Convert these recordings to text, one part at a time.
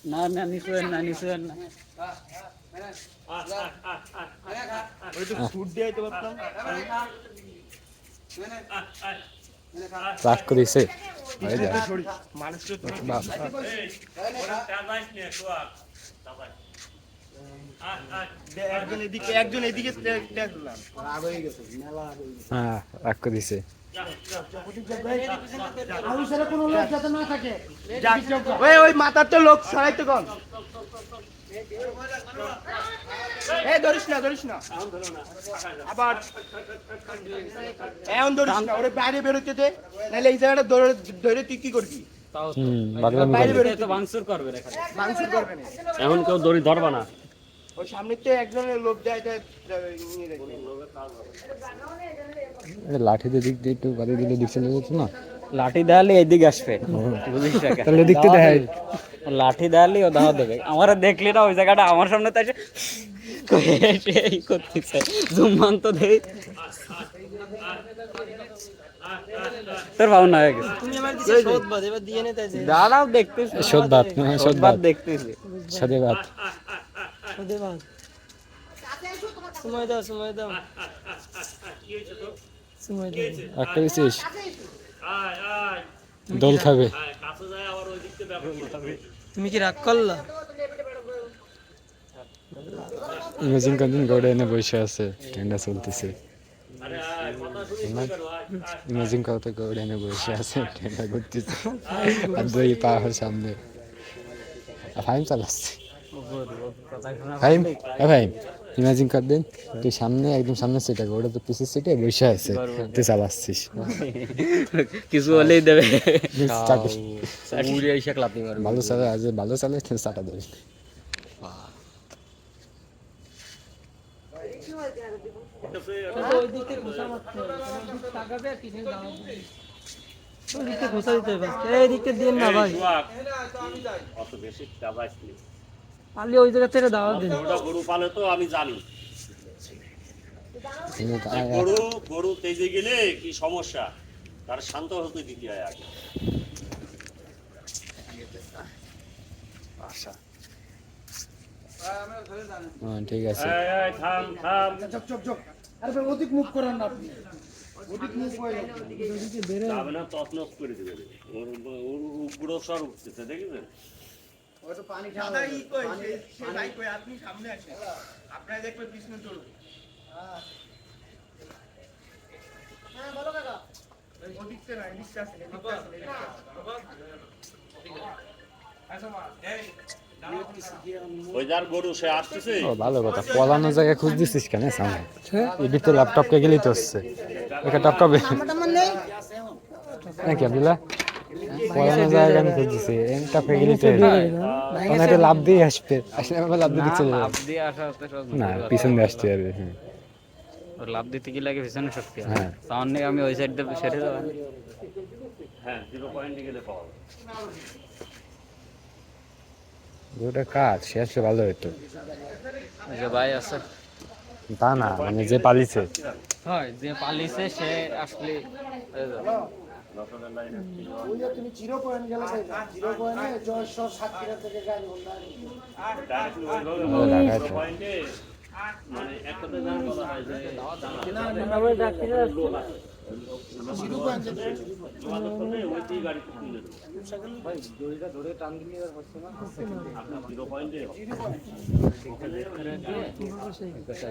না না নিচুয়েন না নিচুয়েন না ওই তো ফুট দিয়ে আইতে পারতাম রাগ করেছে ওই যা মানুষটা বাপ একজন এদিকে দেখলাম হ্যাঁ রাগ করেছে ওই মাথার তো লোক সরাইতে কোন এই ধরিস না আবার এমন ধরিস না ওরে বাইরে বেরোতে দে নাহলে এই জায়গাটা ধরে তুই কি করবি বাইরে বেরোতে তো ভাঙচুর করবে এখানে ভাঙচুর করবে না এখন কেউ দড়ি ধরবা না ওই সামনেতে একজনের লোক যায় নিয়ে রাখবে লাঠি দিক দিয়ে একটু বাড়ি দিলে দিক চলে যেত না লাঠি দেয়ালে এইদিকে আসবে বুঝিস তাহলে দেখতে দেখাই লাঠি দেয়ালে ও দাওয়া দেবে আমার দেখলি না ওই জায়গাটা আমার সামনে তো এসে এই করতেছে জুম্মান তো দেই তোর ভাবনা হয়ে গেছে তুমি আমার দিকে শোধবাদ এবার দিয়ে নিতে আছে দাঁড়াও দেখতেছি সদবাদ দেখতেছি সদেবাদ শোধবাদ সময় দাও রাগ করেছিস দোল খাবে তুমি কি রাগ করলা ইমাজিন কদিন গড়ে এনে বসে আছে ঠান্ডা চলতেছে ইমাজিন কত গড়ে এনে বসে আছে ঠান্ডা করতেছে আর দুই পাহাড় সামনে ফাইম চালাচ্ছে ফাইম ইমাজিন কর দিন তুই সামনে একদম সামনে সিটে ওটা তো পিছের সিটে বসে আছে তুই চালাচ্ছিস কিছু হলেই দেবে ভালো চালা আজ ভালো চালে চাটা দেবে ওই জায়গা থেকে দাওয়াত দিন গরু পালে তো আমি জানি গরু তেজে গেলে কি সমস্যা তার শান্ত হতে দিতে হয় আগে ঠিক আছে অধিক মুখ করেন না আপনি অধিক মুখ যাবে না তছনছ করে দেবে উগ্র স্বর উঠতেছে দেখেছেন আপনি সামনে আসেন আপনারা দেখবেন পিছনে চলুন ওই যার গরু সে আসতেছে ও ভালো কথা পলানো জায়গা খুঁজতেছিস কেন সামনে এদিক তো ল্যাপটপকে গেলেই তো হচ্ছে ওকে টপকাবে নাকি আব্দুল্লাহ পলানো জায়গা আমি খুঁজতেছি টপকে গেলেই তো একটা লাভ দিয়ে আসবে আসলে আমার লাভ দিয়ে চলে যাবে লাভ দিয়ে আসা হতে সব না পিছন দিয়ে আসতে যাবে হ্যাঁ ওর লাভ দিতে কি লাগে পিছনে শক্তি হ্যাঁ। তার নিয়ে আমি ওই সাইড দিয়ে সেরে যাবো হ্যাঁ 0 পয়েন্টে গেলে পাওয়া দুটা কাজ সে আসলে ভালো হতো ওই যে ভাই আছে তা না মানে যে পালিছে হয় যে পালিছে সে আসলে তুমি 0 পয়েন্ট গেলে 0 পয়েন্টে জয়শ্বর সাতক্ষীরা থেকে গাড়ি পয়েন্টে মানে একটাতে জানা কথা হয় যে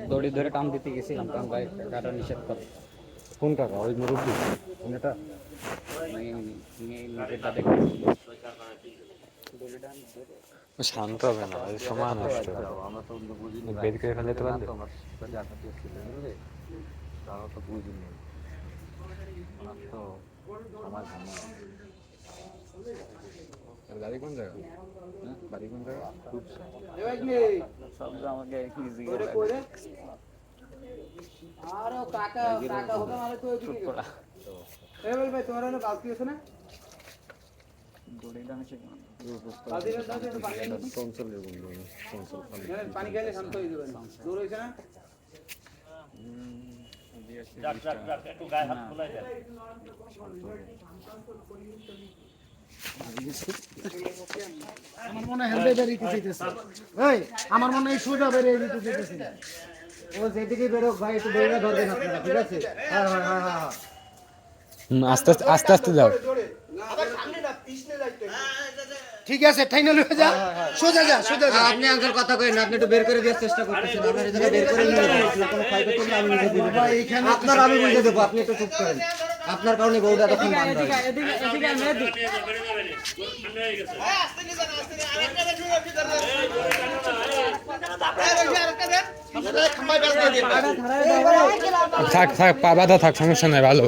দড়ি ধরে টান দিতে গেছিলাম কারণ ভাই কাটা নিষেধ করে কোন টাকা ওই মুরব্বী এটা শান্ত হবে না সমান আসতে বের করে ফেলে তো পারলে বাড়ি কোন জায়গা বাড়ি কোন জায়গা সব আমাকে ইজি আরে কাকা হবে মানে তো এই বল ভাই তোমার হলো বালতি আছে না দড়ি ডানে শেখ পানি খাইলে শান্ত হয়ে যাবে দূর হইছে না একটু গায়ে হাত খোলাই দেন আমার মনে হয় হেলবে বেরিয়ে যেতেছে এই আমার মনে হয় সোজা বেরিয়ে যেতেছে ও যেদিকে বেরোক ভাই একটু বেরিয়ে ধরবেন আপনারা ঠিক আছে হ্যাঁ হ্যাঁ হ্যাঁ হ্যাঁ আস্তে আস্তে আস্তে আস্তে যাও আবার সামনে না পিছনে যাইতে ঠিক আছে ফাইনাল হয়ে যা সোজা যা সোজা যা আপনি আঙ্কেল কথা কইন আপনি একটু বের করে দেওয়ার চেষ্টা করতেছেন আপনার এই জায়গায় বের করে নিয়ে যাচ্ছেন কোনো ফায়দা করলে আমি বুঝে দেব আপনার আমি বুঝে দেব আপনি একটু চুপ করেন আপনার কারণে বউটা তখন বান্ধা এদিকে এদিকে মেহেদি আস্তে নিয়ে যান আস্তে নিয়ে আরেকটা দেখুন আপনি ধরেন খাম্বাই ব্যাস দিয়ে দিন থাক থাক পা বাঁধা থাক সমস্যা নাই ভালো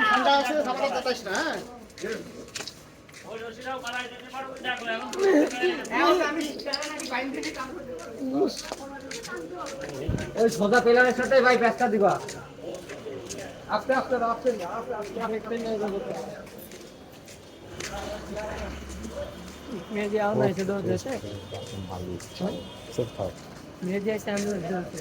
ঠান্ডা আছে সামনে তাতাস না হ্যাঁ ওই সোজা পেলারের সাথে ভাই প্যাচটা দিবা আস্তে আস্তে আস্তে আস্তে মেহেদি আও না এসে দৌড় দিয়েছে সব খাও মেহেদি এসে আমি দৌড় দিয়েছে